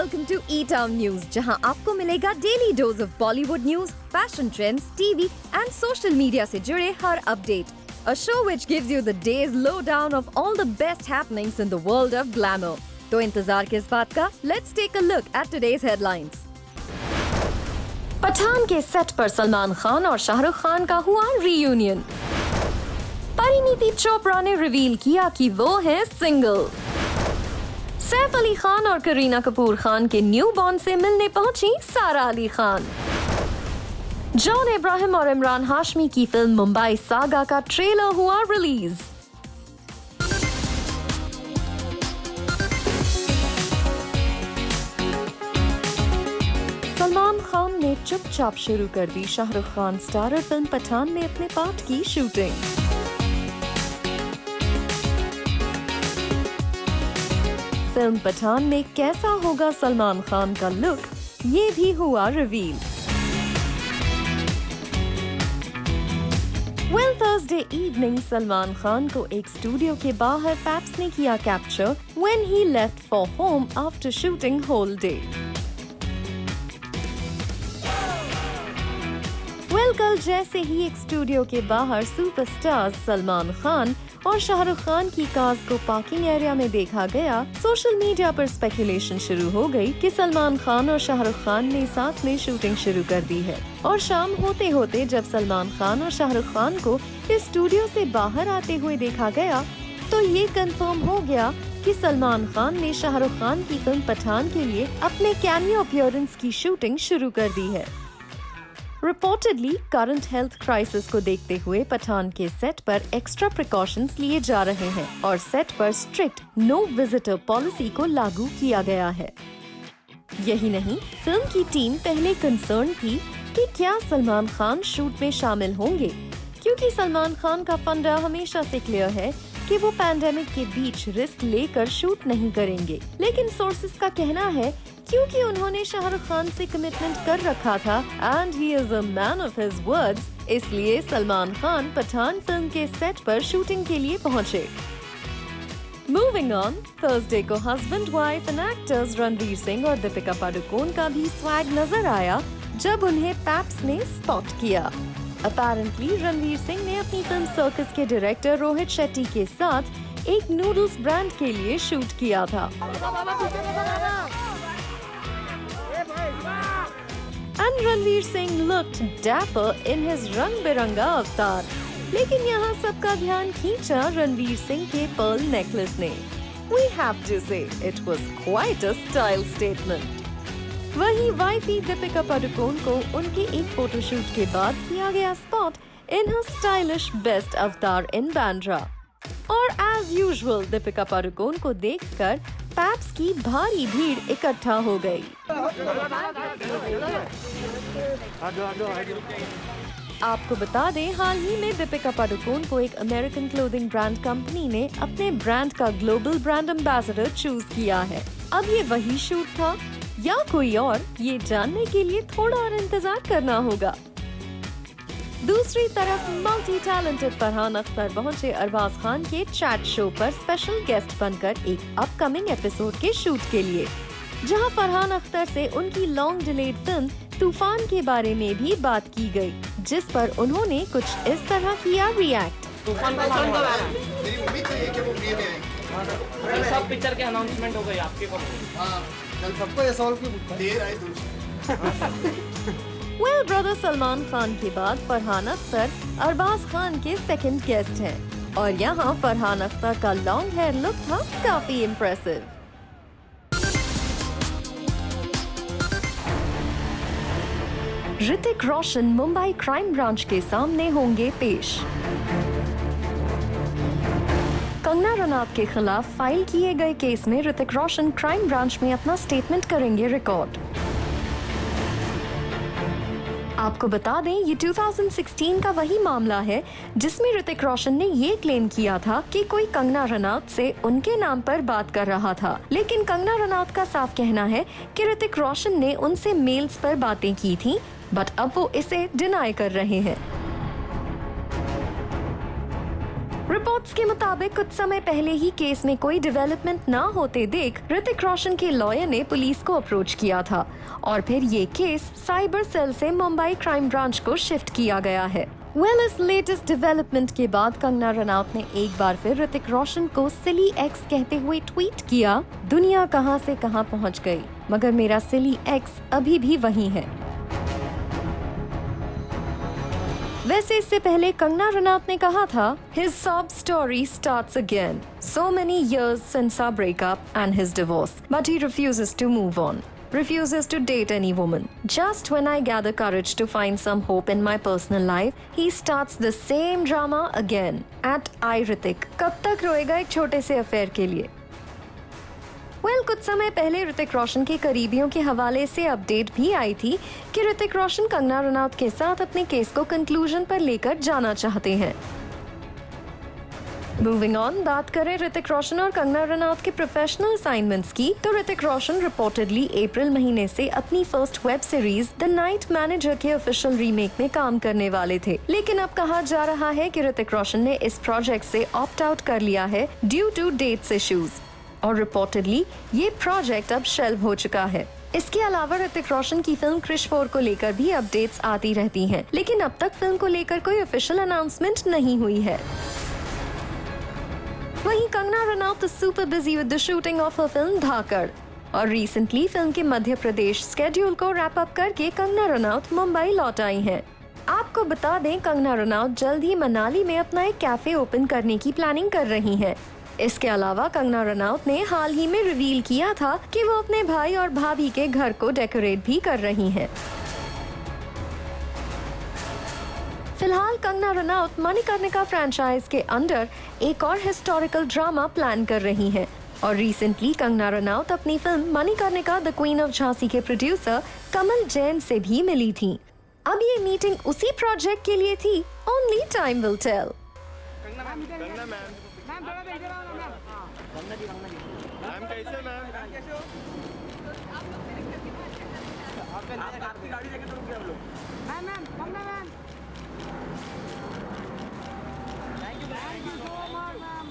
Welcome to E-Town news, जहां आपको मिलेगा daily dose of Bollywood news, fashion trends, TV and social media से जुड़े हर update. A show which gives you the day's lowdown of all the best happenings in the world of glamour. तो इंतजार किस बात का? Let's take a look at today's headlines. Pathan के set पर सलमान खान और शाहरुख खान का हुआ रीयूनियन. परिणीति चोपड़ा ने रिवील किया कि वो है सिंगल. सैफ अली खान और करीना कपूर खान के न्यू बॉर्न से मिलने पहुंची सारा अली खान. जॉन इब्राहिम और इमरान हाशमी की फिल्म मुंबई सागा का ट्रेलर हुआ रिलीज. सलमान खान ने चुपचाप शुरू कर दी शाहरुख खान स्टारर फिल्म पठान में अपने पार्ट की शूटिंग. फिल्म पठान में कैसा होगा सलमान खान का लुक, ये भी हुआ reveal. Thursday evening Salman Khan को एक स्टूडियो के बाहर पैप्स ने किया capture when he left for home after shooting whole day. कल जैसे ही एक स्टूडियो के बाहर सुपरस्टार्स सलमान खान और शाहरुख खान की कार्स को पार्किंग एरिया में देखा गया, सोशल मीडिया पर स्पेकुलेशन शुरू हो गई कि सलमान खान और शाहरुख खान ने साथ में शूटिंग शुरू कर दी है. और शाम होते होते जब सलमान खान और शाहरुख खान को इस स्टूडियो से बाहर आते हुए देखा गया, तो ये कंफर्म हो गया कि सलमान खान ने शाहरुख खान की फिल्म पठान के लिए अपने कैमियो अपीयरेंस की शूटिंग शुरू कर दी है. रिपोर्टेडली करंट हेल्थ क्राइसिस को देखते हुए पठान के सेट पर एक्स्ट्रा प्रिकॉशंस लिए जा रहे हैं और सेट पर स्ट्रिक्ट नो विजिटर पॉलिसी को लागू किया गया है. यही नहीं, फिल्म की टीम पहले कंसर्न थी कि क्या सलमान खान शूट में शामिल होंगे, क्योंकि सलमान खान का फंडा हमेशा से क्लियर है कि वो पैंडेमिक के बीच रिस्क लेकर शूट नहीं करेंगे. लेकिन सोर्सेस का कहना है क्योंकि उन्होंने शाहरुख खान से कमिटमेंट कर रखा था and he is a man of his words, इसलिए सलमान खान पठान फिल्म के सेट पर शूटिंग के लिए पहुंचे. मूविंग ऑन, थर्सडे को husband wife and actors Ranveer Singh और दीपिका पादुकोण का भी स्वैग नजर आया जब उन्हें पैप्स ने स्पॉट किया. अपैरेंटली रणवीर सिंह ने अपनी फिल्म सर्कस के डायरेक्टर रोहित शेट्टी के साथ एक नूडल्स ब्रांड के लिए शूट किया था. And Ranveer Singh looked dapper in his रंग-बिरंगा अवतार. लेकिन यहाँ सबका ध्यान खींचा रणवीर सिंह के पर्ल नेकलेस ने. We have to say it was quite a style statement. वहीं वाइफी दीपिका पादुकोण को उनके एक फोटोशूट के बाद किया गया spot in her stylish best अवतार इन बांद्रा. और as usual दीपिका पादुकोण को देखकर पैप्स की भारी भीड़ इकट्ठा हो गई. आपको बता दें, हाल ही में दीपिका पादुकोण को एक अमेरिकन क्लोथिंग ब्रांड कंपनी ने अपने ब्रांड का ग्लोबल ब्रांड एम्बेसडर चूज किया है. अब ये वही शूट था या कोई और, ये जानने के लिए थोड़ा और इंतजार करना होगा. दूसरी तरफ मल्टी टैलेंटेड फरहान अख्तर पहुंचे अरबाज खान के चैट शो पर स्पेशल गेस्ट बनकर एक अपकमिंग एपिसोड के शूट के लिए, जहां फरहान अख्तर से उनकी लॉन्ग डिलेड फिल्म तूफान के बारे में भी बात की गई, जिस पर उन्होंने कुछ इस तरह किया रिएक्ट. सब पिक्चर के अनाउंसमेंट हो गई आपके पास. कल सबको ये सवाल क्यों देर आई वेल ब्रदर सलमान खान के बाद फरहान अख्तर अरबाज खान के सेकंड गेस्ट हैं और यहाँ फरहान अख्तर का लॉन्ग हेयर लुक था काफी impressive. Hrithik Roshan Mumbai crime branch के सामने होंगे पेश. कंगना रनौत के खिलाफ फाइल किए गए केस में ऋतिक रोशन क्राइम ब्रांच में अपना स्टेटमेंट करेंगे रिकॉर्ड. आपको बता दें, ये 2016 का वही मामला है जिसमें ऋतिक रोशन ने ये क्लेम किया था कि कोई कंगना रनौत से उनके नाम पर बात कर रहा था. लेकिन कंगना रनौत का साफ कहना है कि ऋतिक रोशन ने उनसे मेल्स पर बातें की थी, बट अब वो इसे डिनाई कर रहे हैं. रिपोर्ट्स के मुताबिक कुछ समय पहले ही केस में कोई डेवलपमेंट ना होते देख ऋतिक रोशन के लॉयर ने पुलिस को अप्रोच किया था और फिर ये केस साइबर सेल से मुंबई क्राइम ब्रांच को शिफ्ट किया गया है। इस लेटेस्ट डेवलपमेंट के बाद कंगना रनौत ने एक बार फिर ऋतिक रोशन को सिली एक्स कहते हुए ट्वीट किया, दुनिया कहां से कहां पहुंच गई, मगर मेरा सिली एक्स अभी भी वही है। वैसे इससे पहले कंगना रनौत ने कहा था, His sob story starts again. So many years since our breakup and his divorce, but he refuses to move on. Refuses to date any woman. Just when I gather courage to find some hope in my personal life, he starts the same drama again. At iRithik. कब तक रोएगा एक छोटे से affair के लिए? कुछ समय पहले ऋतिक रोशन के करीबियों के हवाले से अपडेट भी आई थी कि ऋतिक रोशन कंगना रनौत के साथ अपने केस को कंक्लूजन पर लेकर जाना चाहते हैं। मूविंग ऑन, बात करें ऋतिक रोशन और कंगना रनौत के प्रोफेशनल असाइनमेंट्स की, तो ऋतिक रोशन रिपोर्टेडली अप्रैल महीने से अपनी first web series the night manager के ऑफिशियल रीमेक में काम करने वाले थे, लेकिन अब कहा जा रहा है कि ऋतिक रोशन ने इस प्रोजेक्ट से ऑप्ट आउट कर लिया है ड्यू टू डेट्स इश्यूज और रिपोर्टेडली ये प्रोजेक्ट अब शेल्व हो चुका है। इसके अलावा ऋतिक रोशन की फिल्म क्रिश 4 को लेकर भी अपडेट्स आती रहती हैं, लेकिन अब तक फिल्म को लेकर कोई ऑफिशियल अनाउंसमेंट नहीं हुई है। वहीं Kangana Ranaut is super busy with the shooting of her film Dhaakad और रिसेंटली फिल्म के मध्य प्रदेश स्केड्यूल को रैप अप करके कंगना रनौत मुंबई लौट आई हैं। आपको बता दें, कंगना रनौत जल्द ही मनाली में अपना एक कैफे ओपन करने की प्लानिंग कर रही हैं। इसके अलावा कंगना रनौत ने हाल ही में रिवील किया था कि वो अपने भाई और भाभी के घर को डेकोरेट भी कर रही हैं। फिलहाल कंगना रनौत मणिकर्णिका फ्रेंचाइज के अंडर एक और हिस्टोरिकल ड्रामा प्लान कर रही हैं और रिसेंटली कंगना रनौत अपनी film Manikarnika the queen of Jhansi के प्रोड्यूसर कमल जैन से भी मिली थी। अब ये मीटिंग उसी प्रोजेक्ट के लिए थी, only time will tell. Ma'am कैसे मैम? आपकी गाड़ी लेके तो रुक गए हम लोग। Ma'am Kangana ma'am. Thank you so much ma'am.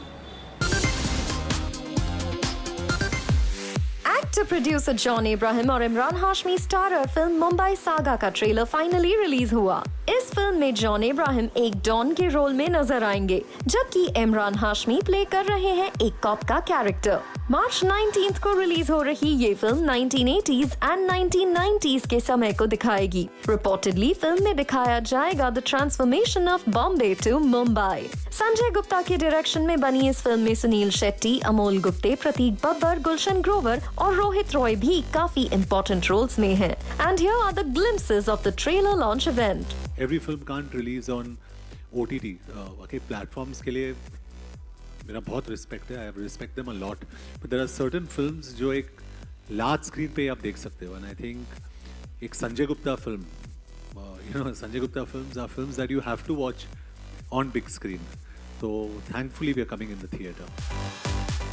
Actor producer John Abraham और इमरान हाशमी स्टारर फिल्म मुंबई सागा का ट्रेलर फाइनली रिलीज हुआ। इस फिल्म में जॉन इब्राहिम एक डॉन के रोल में नजर आएंगे, जबकि इमरान हाशमी प्ले कर रहे हैं एक कॉप का कैरेक्टर। मार्च 19 को रिलीज हो रही ये फिल्म 1980s एंड 1990s के समय को दिखाएगी। रिपोर्टेडली फिल्म में दिखाया जाएगा the transformation of Bombay to Mumbai. Sanjay Gupta के डायरेक्शन में बनी इस फिल्म में सुनील शेट्टी, अमोल गुप्ते, प्रतीक बब्बर, गुलशन ग्रोवर और रोहित रॉय भी काफी इम्पोर्टेंट रोल्स में हैं। And here are the glimpses of the trailer launch event. Every film can't release on OTT. Okay, platforms के लिए मेरा बहुत रिस्पेक्ट है, I respect them a lot. But there are certain films जो एक large screen पे आप देख सकते हो, and I think एक Sanjay Gupta film, Sanjay Gupta films are films that you have to watch on big screen. So thankfully we are coming in the theatre.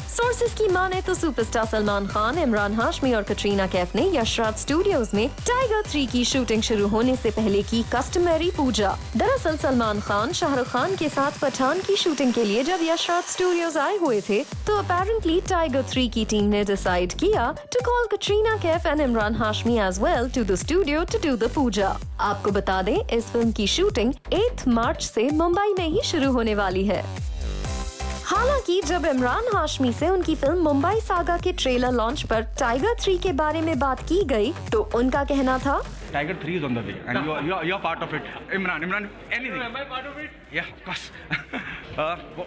Sources की माने तो सुपरस्टार सलमान खान, इमरान हाशमी और कटरीना कैफ ने यशराज स्टूडियोज में टाइगर 3 की शूटिंग शुरू होने से पहले की कस्टमरी पूजा। दरअसल सलमान खान शाहरुख खान के साथ पठान की शूटिंग के लिए जब यशराज स्टूडियोज आए हुए थे, तो अपेरेंटली टाइगर 3 की टीम ने डिसाइड किया to call Katrina Kaif and Emraan Hashmi as well to the studio to do the puja. आपको बता दें, इस फिल्म की शूटिंग 8 मार्च से मुंबई में ही शुरू होने वाली है। हालांकि जब इमरान हाशमी से उनकी फिल्म मुंबई सागा के ट्रेलर लॉन्च पर टाइगर 3 के बारे में बात की गई, तो उनका कहना था, Tiger 3 is on the way, and you're part of it. Imran, anything? Am I part of it? Yeah, of course.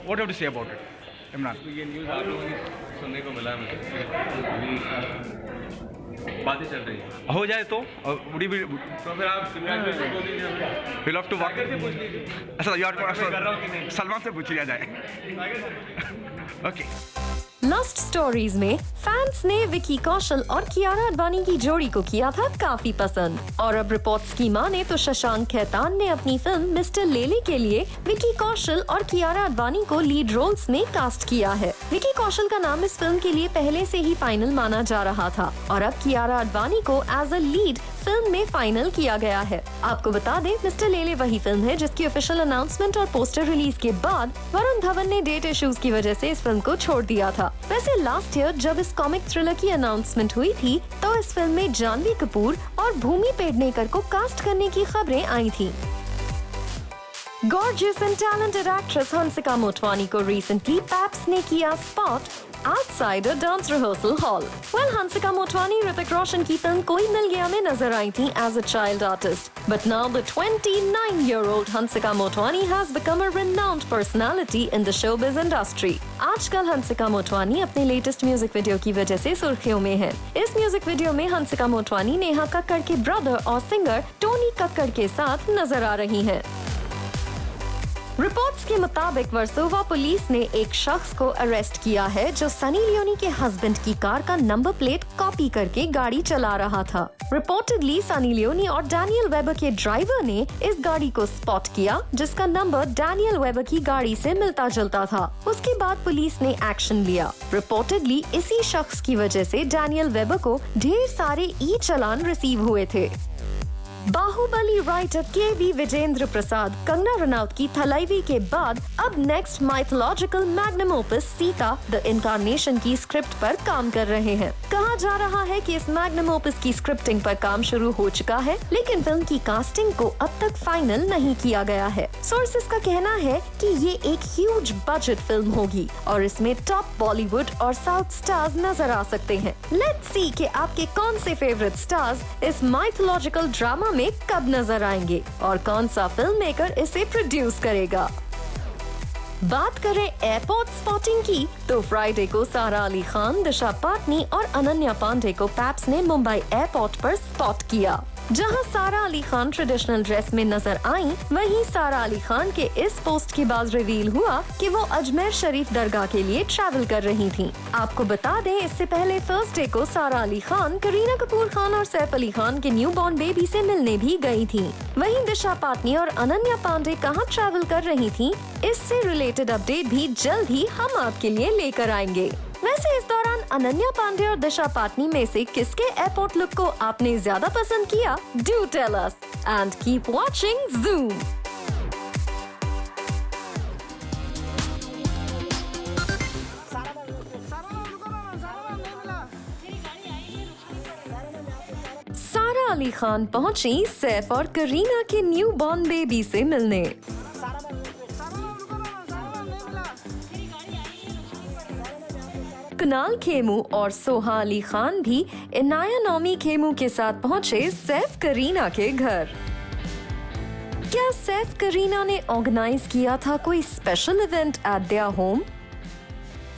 What do you have to say about it, Imran? ये न्यूज़ आप लोगों की सुनने को मिला मुझे। बातें चल रही है। हो जाए तो would you be? तो फिर आप congratulations बोल दीजिए। We'll have to work. कैसे पूछ लीजिए? अच्छा, यार कर रहा हूँ कि नहीं? सलमान से पूछ लिया जाए. Okay. लॉस्ट स्टोरीज में फैंस ने विकी कौशल और कियारा आडवाणी की जोड़ी को किया था काफी पसंद और अब रिपोर्ट्स की माने तो शशांक खेतान ने अपनी फिल्म मिस्टर लेले के लिए विकी कौशल और कियारा आडवाणी को लीड रोल्स में कास्ट किया है। विकी कौशल का नाम इस फिल्म के लिए पहले से ही फाइनल माना जा रहा था और अब कियारा आडवाणी को एज अ लीड फिल्म में फाइनल किया गया है। आपको बता दें, मिस्टर लेले वही फिल्म है जिसकी ऑफिशियल अनाउंसमेंट और पोस्टर रिलीज के बाद वरुण धवन ने डेट इश्यूज की वजह से इस फिल्म को छोड़ दिया था। वैसे लास्ट ईयर जब इस कॉमिक थ्रिलर की अनाउंसमेंट हुई थी तो इस फिल्म में जानवी कपूर और भूमि पेडनेकर को कास्ट करने की खबरें आई थी। Gorgeous and talented actress Hansika Motwani को recently Paps ने किया spot outside a dance rehearsal hall. Well, Hansika Motwani Hrithik Roshan की फिल्म कोई मिल गया में नजर आई थी as a child artist. But now the 29-year-old Hansika Motwani has become a renowned personality in the showbiz industry. आजकल Hansika Motwani अपने latest music video की वजह से सुर्खियों में है। इस म्यूजिक वीडियो में Hansika Motwani नेहा कक्कड़ के ब्रदर और सिंगर टोनी कक्कड़ के साथ नजर आ रही हैं। रिपोर्ट्स के मुताबिक वर्सोवा पुलिस ने एक शख्स को अरेस्ट किया है जो सनी लियोनी के हस्बैंड की कार का नंबर प्लेट कॉपी करके गाड़ी चला रहा था। रिपोर्टेडली सनी लियोनी और डैनियल वेबर के ड्राइवर ने इस गाड़ी को स्पॉट किया जिसका नंबर डैनियल वेबर की गाड़ी से मिलता जुलता था। उसके बाद पुलिस ने एक्शन लिया। रिपोर्टेडली इसी शख्स की वजह से डैनियल वेबर को ढेर सारे ई चालान रिसीव हुए थे। बाहुबली राइटर के.वी. विजेंद्र प्रसाद कंगना रनौत की थलाइवी के बाद अब next mythological magnum opus Sita the incarnation की स्क्रिप्ट पर काम कर रहे हैं। कहा जा रहा है कि इस मैग्नम ओपस की स्क्रिप्टिंग पर काम शुरू हो चुका है, लेकिन फिल्म की कास्टिंग को अब तक फाइनल नहीं किया गया है। सोर्सेस का कहना है कि ये एक ह्यूज बजट फिल्म होगी और इसमें टॉप बॉलीवुड और साउथ स्टार्स नजर आ सकते हैं। लेट्स सी कि आपके कौन से फेवरेट स्टार्स इस माइथोलॉजिकल ड्रामा में कब नजर आएंगे और कौन सा फिल्म मेकर इसे प्रोड्यूस करेगा। बात करें एयरपोर्ट स्पॉटिंग की तो फ्राइडे को सारा अली खान, दिशा पाटनी और अनन्या पांडे को पैप्स ने मुंबई एयरपोर्ट पर स्पॉट किया। जहां सारा अली खान ट्रेडिशनल ड्रेस में नजर आई, वहीं सारा अली खान के इस पोस्ट के बाद रिवील हुआ कि वो अजमेर शरीफ दरगाह के लिए ट्रैवल कर रही थीं। आपको बता दें, इससे पहले थर्सडे को सारा अली खान करीना कपूर खान और सैफ अली खान के न्यू बॉर्न बेबी से मिलने भी गई थीं। वहीं दिशा पाटनी और अनन्या पांडे कहां ट्रैवल कर रही थीं, इससे रिलेटेड अपडेट भी जल्द ही हम आपके लिए लेकर आएंगे। वैसे इस दौरान अनन्या पांडे और दिशा पाटनी में से किसके एयरपोर्ट लुक को आपने ज्यादा पसंद किया? Do tell us and keep watching Zoom. Sara Ali Khan पहुंची सैफ और करीना के न्यू बॉर्न बेबी से मिलने। कुणाल खेमू और सोहा अली खान भी इनाया नौमी खेमू के साथ पहुंचे सैफ करीना के घर। क्या सैफ करीना ने ऑर्गेनाइज किया था कोई special event at their home?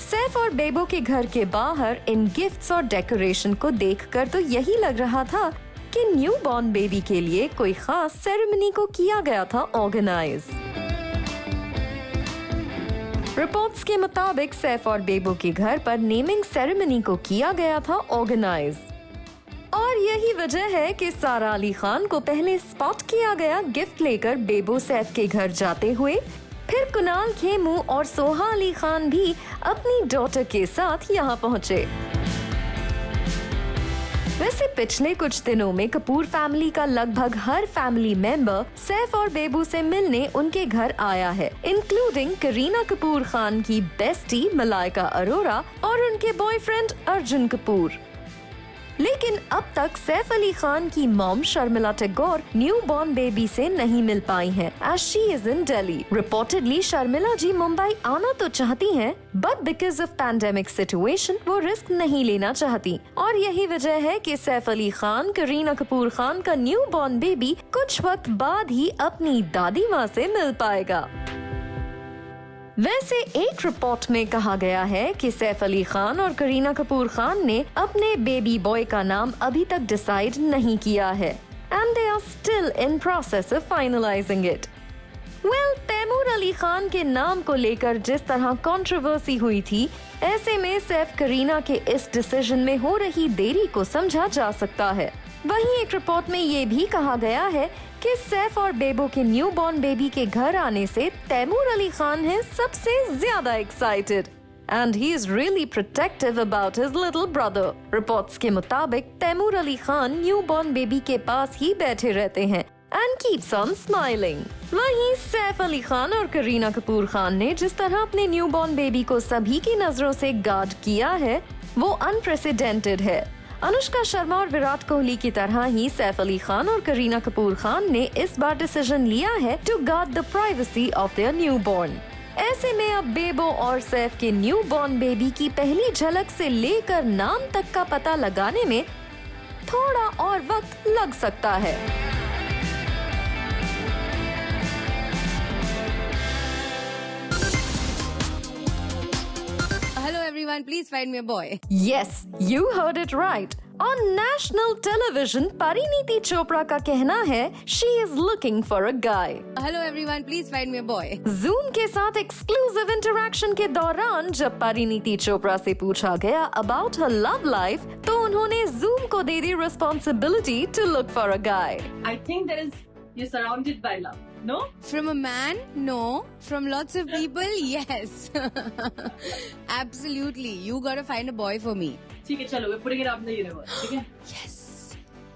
Saif और बेबो के घर के बाहर इन गिफ्ट्स और डेकोरेशन को देखकर तो यही लग रहा था कि न्यू बॉर्न बेबी के लिए कोई खास सेरेमनी को किया गया था ऑर्गेनाइज। रिपोर्ट्स के मुताबिक सैफ और बेबो के घर पर नेमिंग सेरेमनी को किया गया था ऑर्गेनाइज और यही वजह है कि सारा अली खान को पहले स्पॉट किया गया गिफ्ट लेकर बेबो सैफ के घर जाते हुए। फिर कुणाल खेमू और सोहा अली खान भी अपनी डॉटर के साथ यहाँ पहुँचे। वैसे पिछले कुछ दिनों में कपूर फैमिली का लगभग हर फैमिली मेंबर सैफ और बेबू से मिलने उनके घर आया है, इंक्लूडिंग करीना कपूर खान की बेस्टी मलाइका अरोरा और उनके बॉयफ्रेंड अर्जुन कपूर। लेकिन अब तक सैफ अली खान की mom Sharmila Tagore new born baby से नहीं मिल पाई हैं, as she is in Delhi. Reportedly Sharmila ji Mumbai आना तो चाहती हैं, but because of pandemic situation वो रिस्क नहीं लेना चाहती और यही वजह है कि सैफ अली खान करीना कपूर खान का न्यू बॉर्न बेबी कुछ वक्त बाद ही अपनी दादी माँ से मिल पाएगा। वैसे एक रिपोर्ट में कहा गया है कि सैफ अली खान और करीना कपूर खान ने अपने बेबी बॉय का नाम अभी तक डिसाइड नहीं किया है and they are still in process of finalising it. Well, Taimur Ali Khan के नाम को लेकर जिस तरह कंट्रोवर्सी हुई थी, ऐसे में सैफ करीना के इस डिसीजन में हो रही देरी को समझा जा सकता है। वहीं एक रिपोर्ट में ये भी कहा गया है कि सैफ और बेबो के न्यूबॉर्न बेबी के घर आने से तैमूर अली खान है सबसे ज्यादा excited and he is really protective about his little brother. Reports के मुताबिक तैमूर अली खान न्यूबॉर्न बेबी के पास ही बैठे रहते हैं and keeps on smiling. वहीं सैफ अली खान और करीना कपूर खान ने जिस तरह अपने न्यूबॉर्न बेबी को सभी की नजरों से गार्ड किया है, वो अनप्रेसिडेंटेड है। अनुष्का शर्मा और विराट कोहली की तरह ही सैफ अली खान और करीना कपूर खान ने इस बार डिसीजन लिया है to guard the privacy of their newborn. ऐसे में अब बेबो और सैफ के न्यूबॉर्न बेबी की पहली झलक से लेकर नाम तक का पता लगाने में थोड़ा और वक्त लग सकता है। Hello everyone, please find me a boy. Yes, you heard it right. On national television, Pariniti Chopra का कहना है she is looking for a guy. Hello everyone, please find me a boy. Zoom के साथ exclusive interaction के दौरान जब परिणीति चोपड़ा से पूछा गया about her love life, तो उन्होंने Zoom को दे दी responsibility to look for a guy. I think you're surrounded by love. No? From a man, no. From lots of people, yes. Absolutely. You gotta find a boy for me. ठीक है, चलो, we're putting it out in the universe. ठीक है? Yes.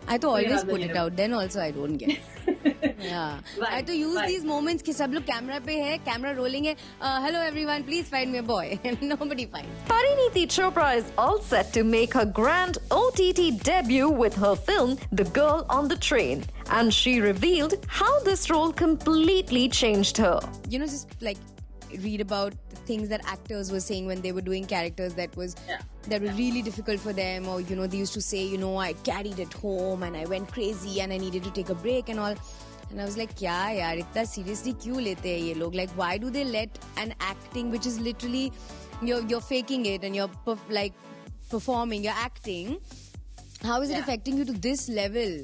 I to always put it out. Then also I don't get. Yeah. I to use these moments कि सब लोग camera पे है, कैमरा रोलिंग है. Hello everyone, please find me a boy. Nobody finds. Pariniti Chopra is all set to make her grand OTT debut with her film The Girl on the Train, and she revealed how this role completely changed her. You know, just like read about the things that actors were saying when they were doing characters that were really difficult for them, or you know, they used to say, you know, I carried it home and I went crazy and I needed to take a break and all. And I was like, क्या यार इतना seriously क्यों लेते हैं ये लोग? Like, why do they let an acting which is literally you're faking it and you're performing, you're acting? How is it affecting you to this level?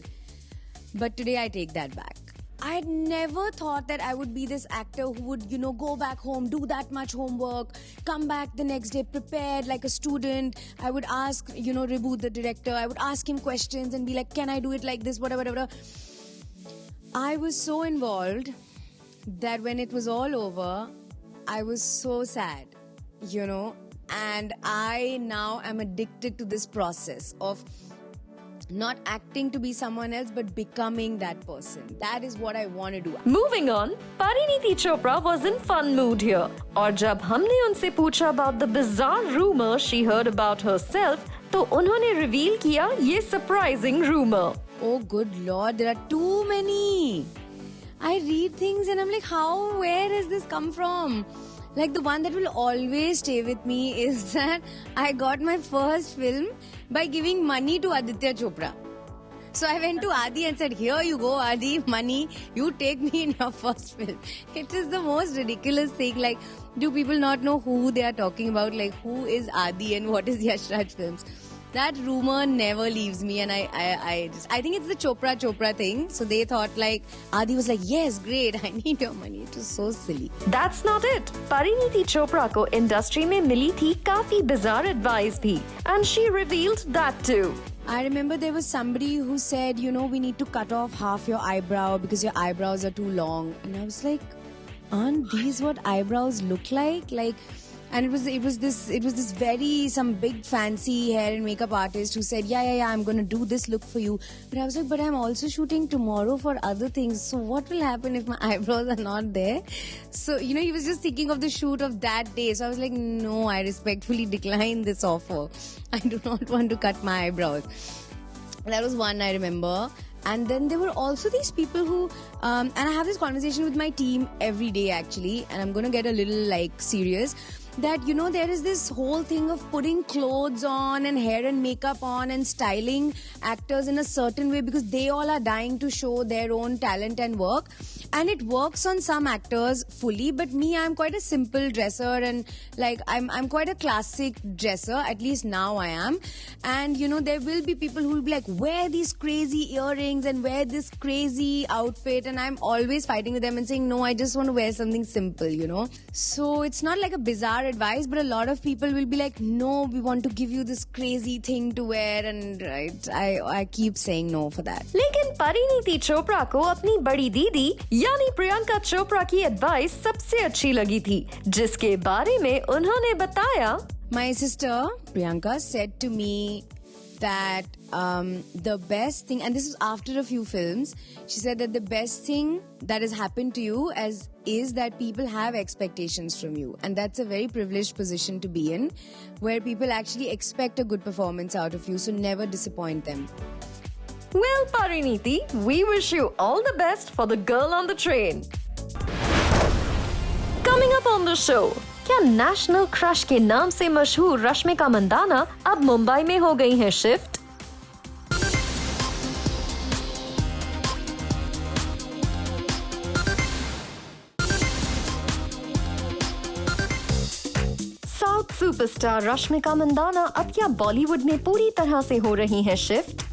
But today I take that back. I had never thought that I would be this actor who would, you know, go back home, do that much homework, come back the next day prepared like a student. I would ask, you know, Reboot, the director, I would ask him questions and be like, can I do it like this, whatever. I was so involved that when it was all over, I was so sad, you know, and I now am addicted to this process of not acting to be someone else but becoming that person. That is what I want to do. Moving on, Pariniti Chopra was in fun mood here. और जब हमने उनसे पूछा about the bizarre rumor she heard about herself, तो उन्होंने reveal किया ये surprising rumor. Oh good lord, there are too many. I read things and I'm like, where has this come from? Like, the one that will always stay with me is that I got my first film by giving money to Aditya Chopra. So I went to Adi and said, here you go Adi, money, you take me in your first film. It is the most ridiculous thing. Like, do people not know who they are talking about? Like, who is Adi and what is Yash Raj Films? That rumor never leaves me, and I think it's the Chopra thing. So they thought, like, Adi was like, yes, great, I need your money. It was so silly. That's not it. Pariniti Chopra को industry में मिली थी काफी bizarre advice भी, and she revealed that too. I remember there was somebody who said, you know, we need to cut off half your eyebrow because your eyebrows are too long. And I was like, aren't these what eyebrows look like? Like, and it was this very some big fancy hair and makeup artist who said, yeah, I'm gonna do this look for you. But I was like, but I'm also shooting tomorrow for other things. So what will happen if my eyebrows are not there? So, you know, he was just thinking of the shoot of that day. So I was like, no, I respectfully decline this offer. I do not want to cut my eyebrows. That was one I remember. And then there were also these people who, and I have this conversation with my team every day actually, and I'm gonna get a little like serious. That, you know, there is this whole thing of putting clothes on and hair and makeup on and styling actors in a certain way because they all are dying to show their own talent and work. and it works on some actors fully, but me, I'm quite a simple dresser, and like I'm quite a classic dresser, at least now I am. And you know, there will be people who will be like, wear these crazy earrings and wear this crazy outfit, and I'm always fighting with them and saying, no, I just want to wear something simple, you know. So it's not like a bizarre advice, but a lot of people will be like, no, we want to give you this crazy thing to wear, and right, I keep saying no for that. लेकिन परिणीति चोपड़ा को अपनी बड़ी दीदी यानी प्रियंका चोपड़ा की advice सबसे अच्छी लगी थी, जिसके बारे में उन्होंने बताया, My sister Priyanka said to me that the best thing, and this is after a few films, she said that the best thing that has happened to you is that people have expectations from you, and that's a very privileged position to be in, where people actually expect a good performance out of you, so never disappoint them. Well, Pariniti, we wish you all the best for the girl on the train. Coming up on the show, क्या national crush के नाम से मशहूर रश्मिका मंदाना अब मुंबई में हो गई हैं shift? South superstar Rashmika Mandanna अब क्या बॉलीवुड में पूरी तरह से हो रही हैं शिफ्ट?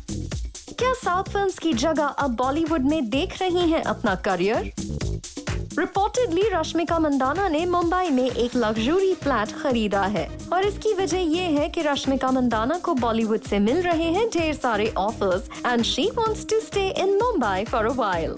क्या साउथ फिल्म्स की जगह अब बॉलीवुड में देख रही हैं अपना करियर? रिपोर्टेडली रश्मिका मंदाना ने मुंबई में एक लग्जरी फ्लैट खरीदा है, और इसकी वजह ये है कि रश्मिका मंदाना को बॉलीवुड से मिल रहे हैं ढेर सारे offers, and she wants to stay in Mumbai for a while.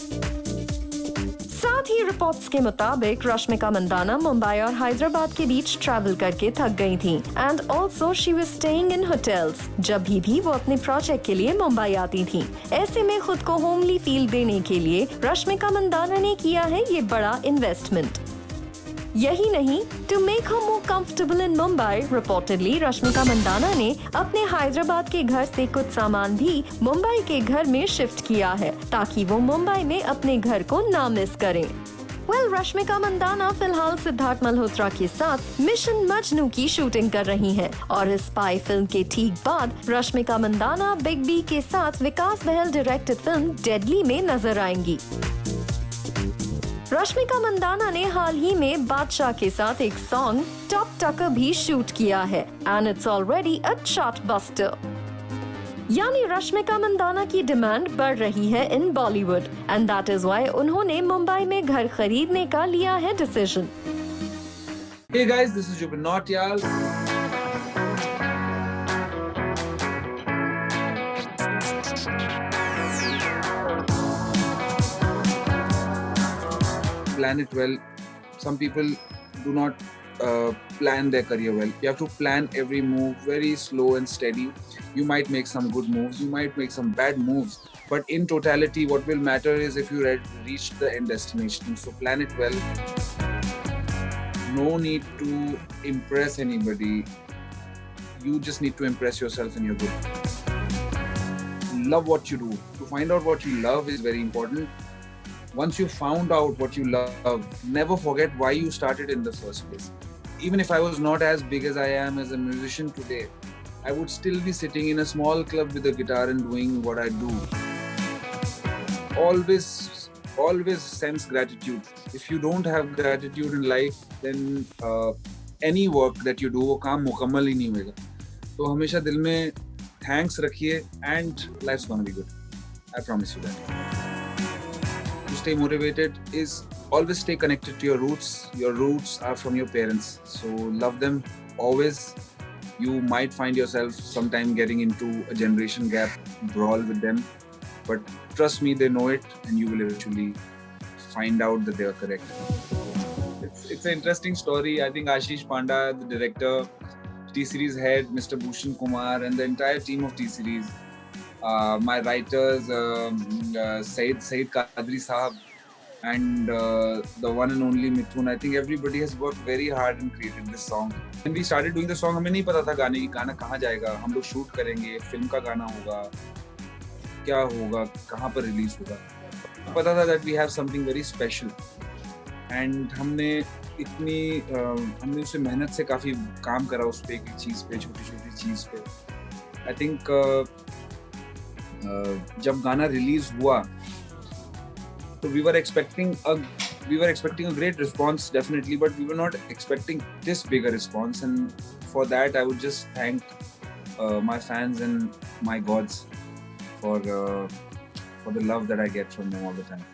साथ ही रिपोर्ट्स के मुताबिक रश्मिका मंदाना मुंबई और हैदराबाद के बीच ट्रैवल करके थक गई थी, and also she was staying in hotels जब भी वो अपने प्रोजेक्ट के लिए मुंबई आती थी। ऐसे में खुद को होमली फील देने के लिए रश्मिका मंदाना ने किया है ये बड़ा इन्वेस्टमेंट। यही नहीं, to make her more comfortable in Mumbai, reportedly Rashmika Mandanna ने अपने हैदराबाद के घर से कुछ सामान भी मुंबई के घर में शिफ्ट किया है, ताकि वो मुंबई में अपने घर को ना मिस करें। रश्मिका मंदाना फिलहाल सिद्धार्थ मल्होत्रा के साथ मिशन मजनू की शूटिंग कर रही हैं, और इस स्पाई फिल्म के ठीक बाद रश्मिका मंदाना बिग बी के साथ विकास बहल डायरेक्टेड फिल्म डेडली में नजर आएंगी। रश्मिका मंदाना ने हाल ही में बादशाह के साथ एक सॉन्ग टॉप टकर भी शूट किया है, and it's already a chart buster. यानी रश्मिका मंदाना की डिमांड बढ़ रही है in Bollywood, and that is why उन्होंने मुंबई में घर खरीदने का लिया है decision. Hey guys, this is Jubin Nautiyal. Plan it well. Some people do not plan their career well. You have to plan every move very slow and steady. You might make some good moves, you might make some bad moves, but in totality what will matter is if you reach the end destination. So plan it well. No need to impress anybody. You just need to impress yourself and you're good. Love what you do. To find out what you love is very important. Once you found out what you love, never forget why you started in the first place. Even if I was not as big as I am as a musician today, I would still be sitting in a small club with a guitar and doing what I do. Always sense gratitude. If you don't have gratitude in life, then any work that you do, वो काम मुकम्मल ही नहीं होगा। तो हमेशा दिल में thanks रखिए and life's gonna be good. I promise you that. To stay motivated is always stay connected to your roots. Your roots are from your parents, so love them always. You might find yourself sometime getting into a generation gap brawl with them, but trust me, they know it, and you will eventually find out that they are correct. It's an interesting story. I think Ashish Panda, the director, T-Series head, Mr. Bhushan Kumar, and the entire team of T-Series, my writers, Saeed Kadri Sahab, and the one and only Mithun. I think everybody has worked very hard and created this song. When we started doing the song, हमें नहीं पता था गाना कहाँ जाएगा, हम लोग shoot करेंगे, फिल्म का गाना होगा, क्या होगा, कहाँ पर रिलीज होगा। पता था that we have something very special, and हमने उससे मेहनत से काफी काम करा उस पे, एक चीज पे, छोटी चीज पे। I think जब गाना रिलीज हुआ So we were expecting a great response, definitely, but we were not expecting this bigger response. And for that, I would just thank my fans and my gods for the love that I get from them all the time.